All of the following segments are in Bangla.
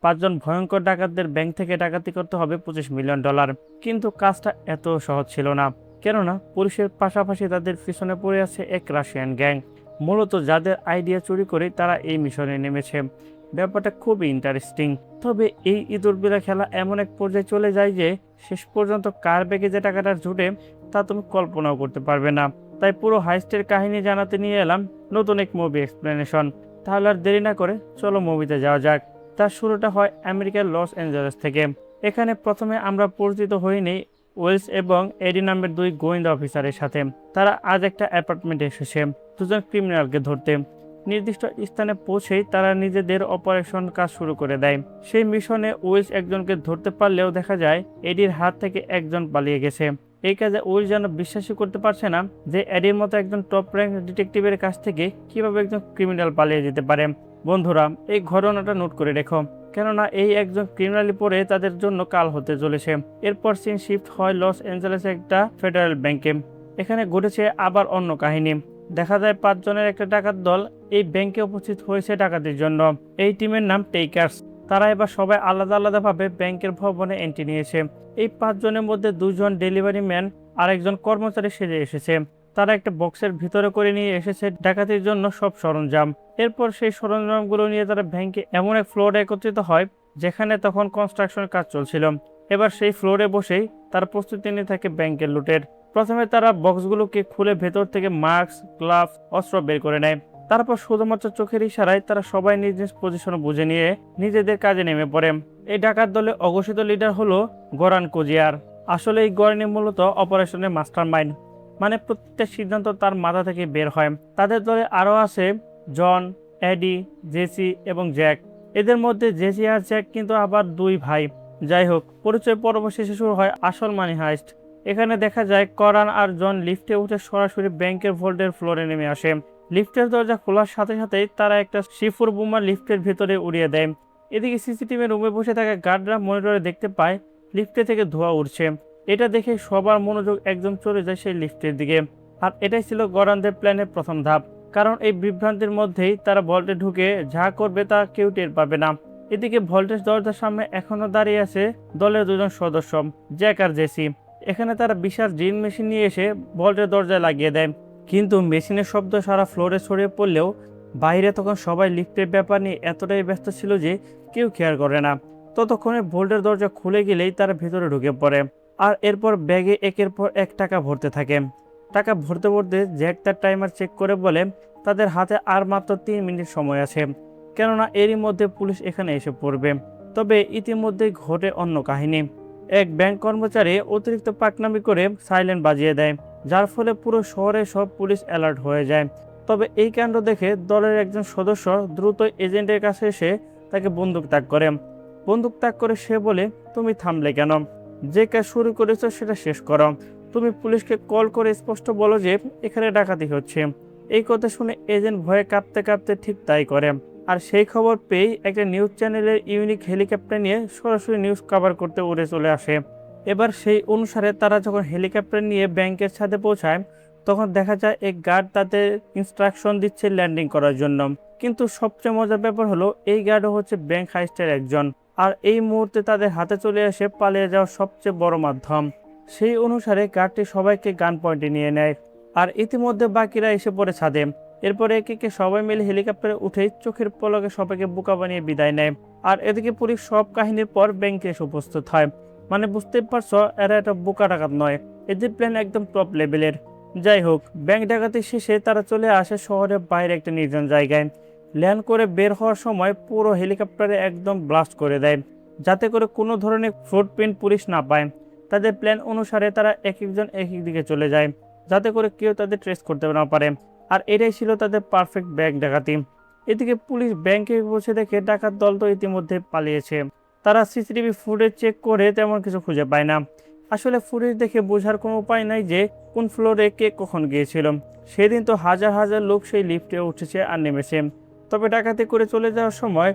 5 জন ভয়ঙ্কর ডাকাতদের ব্যাংক থেকে ডাকাতি করতে হবে $25 মিলিয়ন। কিন্তু কাজটা এত সহজ ছিল না, কেননা পুলিশের পাশাপাশি তাদের পিছনে পড়ে আছে এক রাশিয়ান গ্যাং, মূলত যাদের আইডিয়া চুরি করে তারা এই মিশনে নেমেছে। ব্যাপারটা খুবই ইন্টারেস্টিং। তবে এই ইঁদুরবিলা খেলা এমন এক পর্যায়ে চলে যায় যে শেষ পর্যন্ত কার ব্যাগে যে টাকাটা জুটে তা তুমি কল্পনাও করতে পারবে না। তাই পুরো হাইস্টের কাহিনী জানাতে নিয়ে এলাম নতুন এক মুভি এক্সপ্লেনেশন। তাহলে আর দেরি না করে চলো মুভিতে যাওয়া যাক। তার শুরুটা হয় আমেরিকার লস অ্যাঞ্জেলেস থেকে। এখানে প্রথমে আমরা পরিচিত হইনি ওয়েলস এবং এডি নামের 2 গোয়েন্দা অফিসারের সাথে। তারা আজ একটা অ্যাপার্টমেন্টে এসেছে 2জন ক্রিমিনালকে ধরতে। নির্দিষ্ট স্থানে পৌঁছেই তারা নিজেদের অপারেশন কাজ শুরু করে দেয়। সেই মিশনে ওয়েলস একজনকে ধরতে পারলেও দেখা যায় এডির হাত থেকে একজন পালিয়ে গেছে। এই কাজে ওয়েলস যেন বিশ্বাসই করতে পারছে না যে এডির মতো একজন টপ র্যাঙ্ক ডিটেকটিভের কাছ থেকে কিভাবে একজন ক্রিমিনাল পালিয়ে যেতে পারে। বন্ধুরা, এই ঘটনাটা নোট করে রেখো, কেননা এই একজন ক্রিমিনালি পরে তাদের জন্য কাল হতে চলেছে। এরপর সিন শিফট হয় লস অ্যাঞ্জেলেসে একটা ফেডারেল ব্যাংকে। এখানে ঘটেছে আবার অন্য কাহিনী। দেখা যায় 5 জনের একটা ডাকাত দল এই ব্যাংকে উপস্থিত হয়েছে ডাকাতির জন্য। এই টিমের নাম টেকার্স। তারা এবার সবাই আলাদা আলাদাভাবে ব্যাংকের ভবনে এন্ট্রি নিয়েছে। এই 5 জনের মধ্যে 2 জন ডেলিভারি ম্যান আর একজন কর্মচারী সেজে এসেছে। তারা একটা বক্সের ভিতরে করে নিয়ে এসেছে ডাকাতির জন্য সব সরঞ্জাম। এরপর সেই সরঞ্জামগুলো নিয়ে তারা ব্যাংকে এমন এক ফ্লোরে একত্রিত হয় যেখানে তখন কনস্ট্রাকশনের কাজ চলছিল। এবার সেই ফ্লোরে বসেই তারা প্রস্তুতি নিয়ে থাকে ব্যাংকের লুটের। প্রথমে তারা বক্সগুলোকে খুলে ভেতর থেকে মাস্ক, গ্লাভস, অস্ত্র বের করে নেয়। তারপর শুধুমাত্র চোখের ইশারায় তারা সবাই নিজ নিজ পজিশন বুঝে নিয়ে নিজেদের কাজে নেমে পড়ে। এই ডাকাত দলে অঘোষিত লিডার হলো গরান কোজিয়ার। আসলে এই গরানি মূলত অপারেশনের মাস্টার মাইন্ড, মানে প্রত্যেকটা সিদ্ধান্ত তার মাথা থেকে বের হয়। তাদের দলে আরও আছে জন, এডি, জেসি এবং জ্যাক। এদের মধ্যে জেসি আর জ্যাক কিন্তু আবার 2 ভাই। যাই হোক, পরিচয় পর্ব শেষে শুরু হয় আসল মানি হাইস্ট। এখানে দেখা যায় করান আর জন লিফটে উঠে সরাসরি ব্যাংকের ভোল্টের ফ্লোরে নেমে আসে। লিফটের দরজা খোলার সাথে সাথেই তারা একটা C4 বোমা লিফটের ভেতরে উড়িয়ে দেয়। এদিকে সিসিটিভি রুমে বসে থাকা গার্ডরা মনিটরে দেখতে পায় লিফটে থেকে ধোঁয়া উঠছে। এটা দেখে সবার মনোযোগ একদম চলে যায় সেই লিফটের দিকে। আর এটাই ছিল গরানদের প্ল্যানের প্রথম ধাপ, কারণ এই বিভ্রান্তির মধ্যেই তারা ভল্টে ঢুকে যা করবে তা কেউ টের পাবে না। এদিকে ভল্টেজ দরজার সামনে এখনো দাঁড়িয়ে আছে দলের 2 জন সদস্য, জ্যাক আর জেসি। এখানে তারা বিশাল ড্রিল মেশিন নিয়ে এসে ভল্টের দরজায় লাগিয়ে দেয়। কিন্তু মেশিনের শব্দ সারা ফ্লোরে ছড়িয়ে পড়লেও বাইরে তখন সবাই লিফটের ব্যাপার নিয়ে এতটাই ব্যস্ত ছিল যে কেউ কেয়ার করে না। ততক্ষণে ভল্টের দরজা খুলে গেলেই তারা ভেতরে ঢুকে পড়ে। আর এরপর ব্যাগে একের পর এক টাকা ভরতে থাকে। টাকা ভরতে ভরতে জ্যাক তার টাইমার চেক করে বলে তাদের হাতে আর মাত্র 3 মিনিট সময় আছে, কেননা এরই মধ্যে পুলিশ এখানে এসে পড়বে। তবে ইতিমধ্যেই ঘটে অন্য কাহিনী। এক ব্যাংক কর্মচারী অতিরিক্ত পাকনামি করে সাইলেন্ট বাজিয়ে দেয়, যার ফলে পুরো শহরে সব পুলিশ অ্যালার্ট হয়ে যায়। তবে এই কাণ্ড দেখে দলের একজন সদস্য দ্রুত এজেন্টের কাছে এসে তাকে বন্দুক তাক করে। সে বলে, তুমি থামলে কেন? যে কাজ শুরু করেছো সেটা শেষ করো। তুমি পুলিশকে কল করে স্পষ্ট বলো যে এখানে ডাকাতি হচ্ছে। এই কথা শুনে এজেন্ট ভয়ে কাঁপতে কাঁপতে ঠিক তাই করে। আর সেই খবর পেয়েই একটা নিউজ চ্যানেলের ইউনিক হেলিকপ্টার নিয়ে সরাসরি নিউজ কভার করতে উড়ে চলে আসে। এবার সেই অনুসারে তারা যখন হেলিকপ্টার নিয়ে ব্যাংকের ছাদে পৌঁছায় তখন দেখা যায় এক গার্ড তাদের ইনস্ট্রাকশন দিচ্ছে ল্যান্ডিং করার জন্য। কিন্তু সবচেয়ে মজার ব্যাপার হলো এই গার্ডও হচ্ছে ব্যাংক হাইস্টের একজন। আর এই মুহূর্তে তাদের হাতে চলে আসে পালিয়ে যাওয়ার সবচেয়ে বড় মাধ্যম। সেই অনুসারে গার্ডটি সবাইকে গান পয়েন্টে নিয়ে নেয়। আর ইতিমধ্যে বাকিরা এসে পড়ে ছাদে। এরপরে একে একে সবাই মিলে হেলিকপ্টারে উঠে চোখের পলকে সবাইকে বোকা বানিয়ে বিদায় নেয়। আর এদিকে পুলিশ সব কাহিনীর পর ব্যাংকে এসে উপস্থিত হয়। মানে বুঝতেই পারছো, এরা একটা বোকা ডাকাত নয়, এদের প্ল্যান একদম টপ লেভেলের। যাই হোক, ব্যাংক ডাকাতি শেষে তারা চলে আসে শহরের বাইরে একটা নির্জন জায়গায়। ল্যান্ড করে বের হওয়ার সময় পুরো হেলিকপ্টারে একদম ব্লাস্ট করে দেয়, যাতে করে কোনো ধরনের ফুটপ্রিন্ট পুলিশ না পায়। তাদের প্ল্যান অনুসারে তারা এক একজন এক এক দিকে চলে যায়, যাতে করে কেউ তাদের ট্রেস করতে না পারে। আর এটাই ছিল তাদের পারফেক্ট ব্যাংক ডাকাতি। এদিকে পুলিশ ব্যাংকে বসে দেখে ডাকাত দল তো ইতিমধ্যে পালিয়েছে। তারা সিসিটিভি ফুটেজ চেক করে তেমন কিছু খুঁজে পায় না। আসলে ফুটেজ দেখে বোঝার কোনো উপায় নাই যে কোন ফ্লোরে কে কখন গিয়েছিল। সেদিন তো হাজার হাজার লোক সেই লিফটে উঠেছে আর নেমেছে। তবে ডাকাতি করে চলে যাওয়ার সময়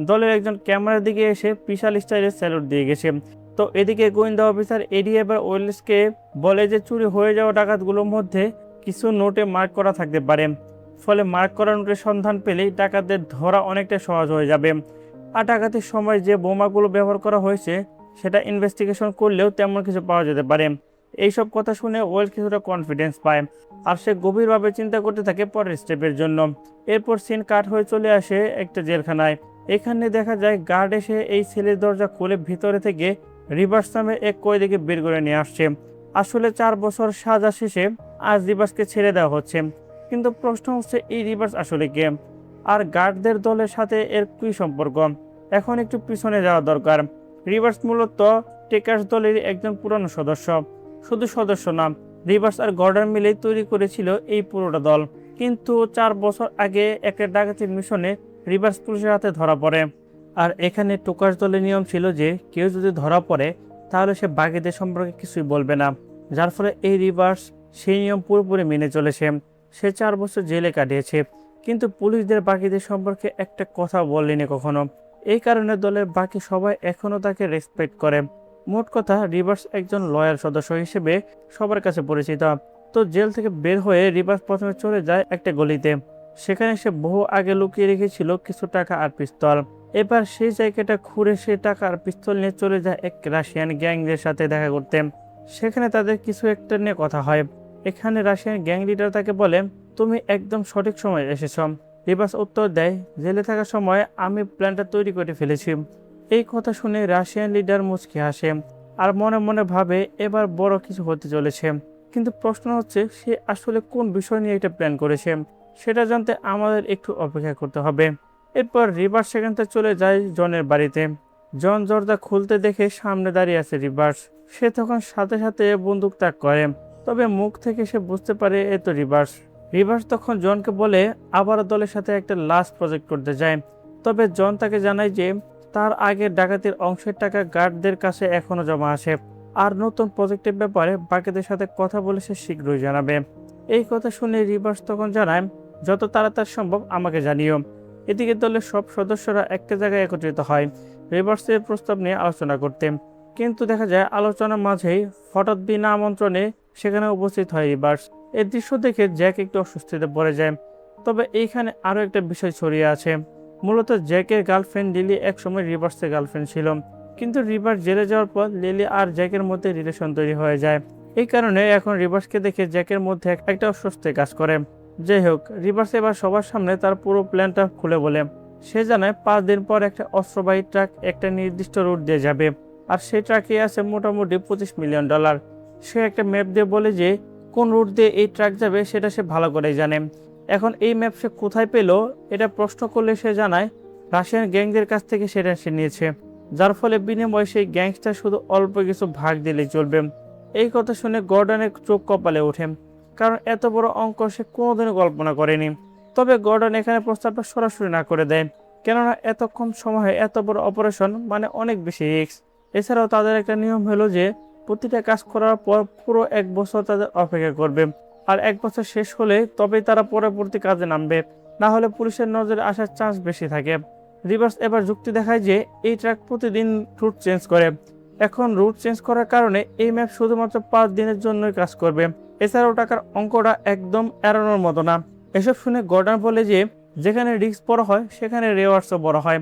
দলের একজন ক্যামেরার দিকে এসে বিশাল স্টাইলে স্যালুট দিয়ে গেছে। তো এদিকে গোয়েন্দা অফিসার এডি এবার ওয়েলসকে বলে যে চুরি হয়ে যাওয়া ডাকাতগুলোর মধ্যে কিছু নোটে মার্ক করা থাকতে পারে, ফলে মার্ক করা নোটের সন্ধান পেলেই ডাকাতদের ধরা অনেকটা সহজ হয়ে যাবে। আর ডাকাতির সময় যে বোমাগুলো ব্যবহার করা হয়েছে সেটা ইনভেস্টিগেশন করলেও তেমন কিছু পাওয়া যেতে পারে। এইসব কথা শুনে ওয়েল কিছুটা কনফিডেন্স পায় আর সে গভীরভাবে চিন্তা করতে থাকে পরের স্টেপের জন্য। এরপর সিন কাট হয়ে চলে আসে একটা জেলখানায়। এখানে দেখা যায় গার্ড এসে এই সেলের দরজা খুলে ভিতরে থেকে রিভার্স নামে এক কয়েদিকে বের করে নিয়ে আসছে। আসলে 4 বছর সাজা শেষে আজ রিভার্সকে ছেড়ে দেওয়া হচ্ছে, কিন্তু প্রশ্ন হচ্ছে এই রিভার্স আসলে কে, আর গার্ডদের দলের সাথে এর কি সম্পর্ক। এখন একটু পিছনে যাওয়া দরকার। রিভার্স মূলত টেকার্স দলের একজন পুরানো সদস্য, শুধু সদস্য না, রিভার্স আর গর্ডন মিলেই তৈরি করেছিল এই পুরোটা দল। কিন্তু 4 বছর আগে একটা ডাকাতির মিশনে রিভার্স পুলিশের হাতে ধরা পড়ে। আর এখানে টোকাস দলের নিয়ম ছিল যে কেউ যদি ধরা পড়ে তাহলে সে বাকিদের সম্পর্কে কিছুই বলবে না, যার ফলে এই রিভার্স সেই নিয়ম পুরোপুরি মেনে চলেছে। সে 4 বছর জেলে কাটিয়েছে, কিন্তু পুলিশদের বাকিদের সম্পর্কে একটা কথা বলেনি কখনো। এই কারণে দলের বাকি সবাই এখনো তাকে রেসপেক্ট করে। মোট কথা, রিভার্স একজন লয়াল সদস্য হিসেবে সবার কাছে পরিচিত। তো জেল থেকে বের হয়ে রিভার্স প্রথমে চলে যায় একটা গলিতে। সেখানে সে বহু আগে লুকিয়ে রেখেছিল কিছু টাকা আর পিস্তল। এবার সেই জায়গাটা ঘুরে সে টাকা আর পিস্তল নিয়ে চলে যায় এক রাশিয়ান গ্যাংদের সাথে দেখা করতে। সেখানে তাদের কিছু একটা নিয়ে কথা হয়। এখানে রাশিয়ান গ্যাং লিডার তাকে বলে, তুমি একদম সঠিক সময় এসেছ। রিভার্স উত্তর দেয়, জেলে থাকার সময় আমি প্ল্যানটা তৈরি করে ফেলেছি। এই কথা শুনে রাশিয়ান লিডার মুচকি হাসে আর মনে মনে ভাবে এবার বড় কিছু হতে চলেছে। কিন্তু প্রশ্ন হচ্ছে সে আসলে কোন বিষয় নিয়ে এটা প্ল্যান করেছে, সেটা জানতে আমাদের একটু অপেক্ষা করতে হবে। এরপর রিভার্স সেখান থেকে চলে যায় জনের বাড়িতে। জন দরজা খুলতে দেখে সামনে দাঁড়িয়ে আছে রিভার্স। সে তখন সাথে সাথে বন্দুক তাক করে, তবে মুখ থেকে সে বুঝতে পারে এ তো রিভার্স। রিভার্স তখন জনকে বলে আবার দলের সাথে একটা লাস্ট প্রজেক্ট করতে যায়। তবে জন তাকে জানায় যে তার আগের ডাকাতির অংশের টাকা গার্ডদের কাছে এখনো জমা আছে, আর নতুন প্রজেক্টের ব্যাপারে বাকিদের সাথে কথা বলে সে শীঘ্রই জানাবে। এই কথা শুনে রিভার্স তখন জানায়, যত তাড়াতাড়ি সম্ভব আমাকে জানিও। এদিকে দলের সব সদস্যরা একটা জায়গায় একত্রিত হয় রিভার্সের প্রস্তাব নিয়ে আলোচনা করতে। কিন্তু দেখা যায় আলোচনার মাঝেই হঠাৎ বিনা আমন্ত্রণে সেখানে উপস্থিত হয় রিভার্স। এই দৃশ্য দেখে জ্যাক একটু অস্বস্তিতে পড়ে যায়। তবে এইখানে আরও একটা বিষয় ছড়িয়ে আছে। মূলত জ্যাকের গার্লফ্রেন্ড লিলি একসময় রিভার্সের গার্লফ্রেন্ড ছিল, কিন্তু রিভার্স জেলে যাওয়ার পর লিলি আর জ্যাকের মধ্যে রিলেশন তৈরি হয়ে যায়। এই কারণে এখন রিভার্সকে দেখে জ্যাকের মধ্যে একটা অস্বস্তি কাজ করে। যাই হোক, রিভার্স এবার সবার সামনে তার পুরো প্ল্যানটা খুলে বলে। সে জানায় 5 দিন পর একটা অস্ত্রবাহী ট্রাক একটা নির্দিষ্ট রুট দিয়ে যাবে, আর সেই ট্রাকে আছে মোটামুটি $25 মিলিয়ন। সে একটা ম্যাপ দিয়ে বলে যে কোন রুট দিয়ে এই ট্রাক যাবে সেটা সে ভালো করেই জানে। এখন এই ম্যাপ সে কোথায় পেল এটা প্রশ্ন করলে সে জানায় রাশিয়ান গ্যাংদের কাছ থেকে সেটা সে নিয়েছে, যার ফলে বিনিময়ে সেই গ্যাংস্টার শুধু অল্প কিছু ভাগ দিলেই চলবে। এই কথা শুনে গর্ডনের চোখ কপালে ওঠে, কারণ এত বড় অঙ্ক সে কোনোদিনও কল্পনা করেনি। তবে গর্ডন এখানে প্রস্তাবটা সরাসরি না করে দেয়, কেননা এত কম সময়ে এত বড় অপারেশন মানে অনেক বেশি রিস্ক। এছাড়াও তাদের একটা নিয়ম হলো যে প্রতিটা কাজ করার পর পুরো 1 বছর তাদের অপেক্ষা করবে, আর 1 বছর শেষ হলে তবেই তারা পরবর্তী কাজে নামবে, না হলে পুলিশের নজরে আসার চান্স বেশি থাকে। রিভার্স এবার যুক্তি দেখায় যে এই ট্রাক প্রতিদিন রুট চেঞ্জ করে। এখন রুট চেঞ্জ করার কারণে এই ম্যাপ শুধুমাত্র 5 দিনের জন্যই কাজ করবে। এছাড়াও টাকার অঙ্কটা একদম এড়ানোর মতো না। এসব শুনে গর্ডন বলে যে যেখানে রিস্ক বড় হয় সেখানে রিওয়ার্ডসও বড় হয়।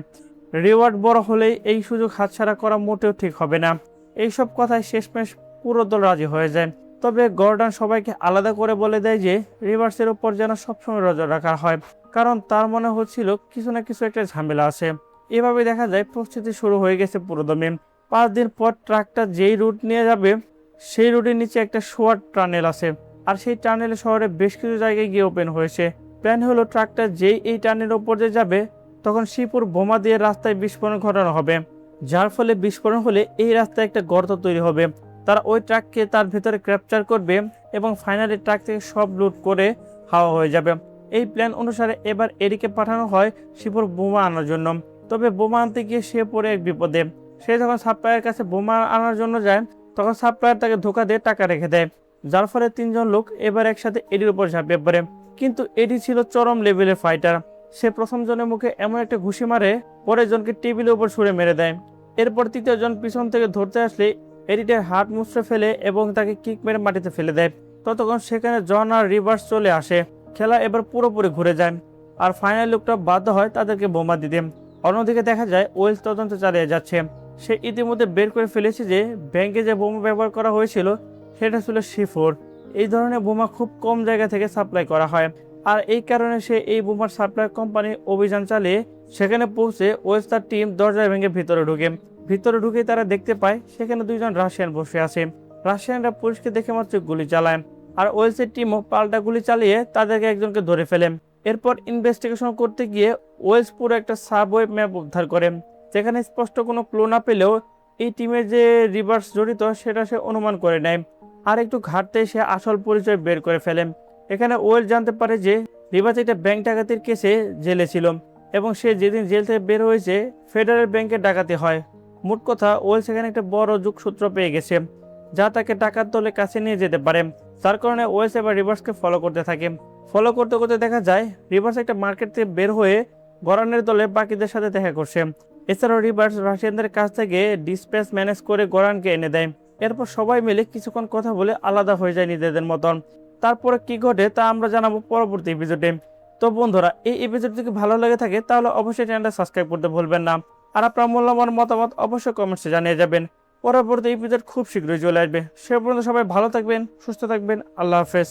রিওয়ার্ড বড় হলেই এই সুযোগ হাতছাড়া করা মোটেও ঠিক হবে না। এইসব কথায় শেষমেশ পুরো দল রাজি হয়ে যায়। তবে গর্ডন সবাইকে আলাদা করে বলে দেয় যে রিভার্সের উপর যেন সবসময় নজর রাখা হয়, কারণ তার মনে হচ্ছিল কিছু না কিছু একটা ঝামেলা আছে। এভাবে দেখা যায় প্রস্তুতি শুরু হয়ে গেছে পুরোদমে। 5 দিন পর ট্রাকটা যেই রুট নিয়ে যাবে সেই রুটের নিচে একটা শর্ট টানেল আছে, আর সেই টানেল শহরে বেশ কিছু জায়গায় গিয়ে ওপেন হয়েছে। প্ল্যান হলো ট্রাকটা যেই এই টানেলের ওপর দিয়ে যাবে তখন শিপুর বোমা দিয়ে রাস্তায় বিস্ফোরণ ঘটানো হবে, যার ফলে বিস্ফোরণ হলে এই রাস্তায় একটা গর্ত তৈরি হবে। তারা ওই ট্রাককে তার ভিতরে ক্যাপচার করবে এবং ফাইনালি ট্রাক থেকে সব লুট করে হাওয়া হয়ে যাবে। এই প্ল্যান অনুসারে এবার এরিকে পাঠানো হয় শিপুর বোমা আনার জন্য। তবে বোমা আনতে গিয়ে সে পড়ে এক বিপদে। সে যখন সাপ্লায়ারের কাছে বোমা আনার জন্য যায় তখন সাপ্লায়ার তাকে ধোকা দিয়ে টাকা রেখে দেয়, যার ফলে 3 জন লোক এবার একসাথে এডির উপর ঝাঁপিয়ে পড়ে। কিন্তু এডি ছিল চরম লেভেলের ফাইটার। সে প্রথম জনের মুখে এমন একটা ঘুষি মারে পরের জনকে টেবিলের উপর ছুঁড়ে মেরে দেয়। এরপর তৃতীয় জন পিছন থেকে ধরতে আসলে এডিটের হাত মুচড়ে ফেলে এবং তাকে কিক মেরে মাটিতে ফেলে দেয়। ততক্ষণ সেখানে জন আর রিভার্স চলে আসে। খেলা এবার পুরোপুরি ঘুরে যায়, আর ফাইনাল লোকটা বাধ্য হয় তাদেরকে বোমা দিতে। অন্যদিকে দেখা যায় ওয়েলস তদন্ত চালিয়ে যাচ্ছে। সে ইতিমধ্যে বের করে ফেলেছে যে ব্যাংকে যে বোমা ব্যবহার করা হয়েছিল সেটা ছিল C4। এই ধরনের বোমা খুব কম জায়গা থেকে সাপ্লাই করা হয়, আর এই কারণে সে এই বোমার সাপ্লাই কোম্পানি অভিযান চালিয়ে সেখানে পৌঁছে ওয়েলস তার টিম দরজা ভেঙে ভিতরে ঢুকে তারা দেখতে পায় সেখানে দুইজন রাশিয়ান বসে আছে। রাশিয়ানরা পুলিশকে দেখে মাত্র গুলি চালায়, আর ওয়েলসের টিমও পাল্টা গুলি চালিয়ে তাদেরকে একজনকে ধরে ফেলে। এরপর ইনভেস্টিগেশন করতে গিয়ে ওয়েলস পুরো একটা সাবওয়ে ম্যাপ উদ্ধার করে, যেখানে স্পষ্ট কোনো ক্লু না পেলেও এই টিমের যে রিভার্স জড়িত সেটা সে অনুমান করে নেয়। আর একটু ঘাটতে সে আসল পরিচয় বের করে ফেলে। এখানে ওয়েল জানতে পারে যে রিভার্স একটা ব্যাংক ডাকাতির কেসে জেলে ছিল, এবং সে যেদিন জেল থেকে বের হয়েছে ফেডারেল ব্যাংকের ডাকাতি হয়। মোট কথা ওয়েল সেখানে একটা বড় যোগসূত্র পেয়ে গেছে, যা তাকে ডাকাত দলের কাছে নিয়ে যেতে পারে। যার কারণে ওয়েলস এবার রিভার্সকে ফলো করতে থাকে। ফলো করতে করতে দেখা যায় রিভার্স একটা মার্কেট থেকে বের হয়ে গরানের দলে বাকিদের সাথে দেখা করছে। এছাড়াও রিভার্স রাশিয়ানদের কাছ থেকে ডিসপ্যাচ ম্যানেজ করে গরানকে এনে দেয়। এরপর সবাই মিলে কিছুক্ষণ কথা বলে আলাদা হয়ে যায় নিজেদের মতন। তারপরে কি ঘটে তা আমরা জানাবো পরবর্তী এপিসোডে। তো বন্ধুরা, এই এপিসোড যদি ভালো লেগে থাকে তাহলে অবশ্যই চ্যানেলটা সাবস্ক্রাইব করতে ভুলবেন না, আর আপনার মূল্যবান মতামত অবশ্যই কমেন্টসে জানিয়ে যাবেন। পরবর্তী এপিসোড খুব শীঘ্রই চলে আসবে। সে পর্যন্ত সবাই ভালো থাকবেন, সুস্থ থাকবেন। আল্লাহ হাফেজ।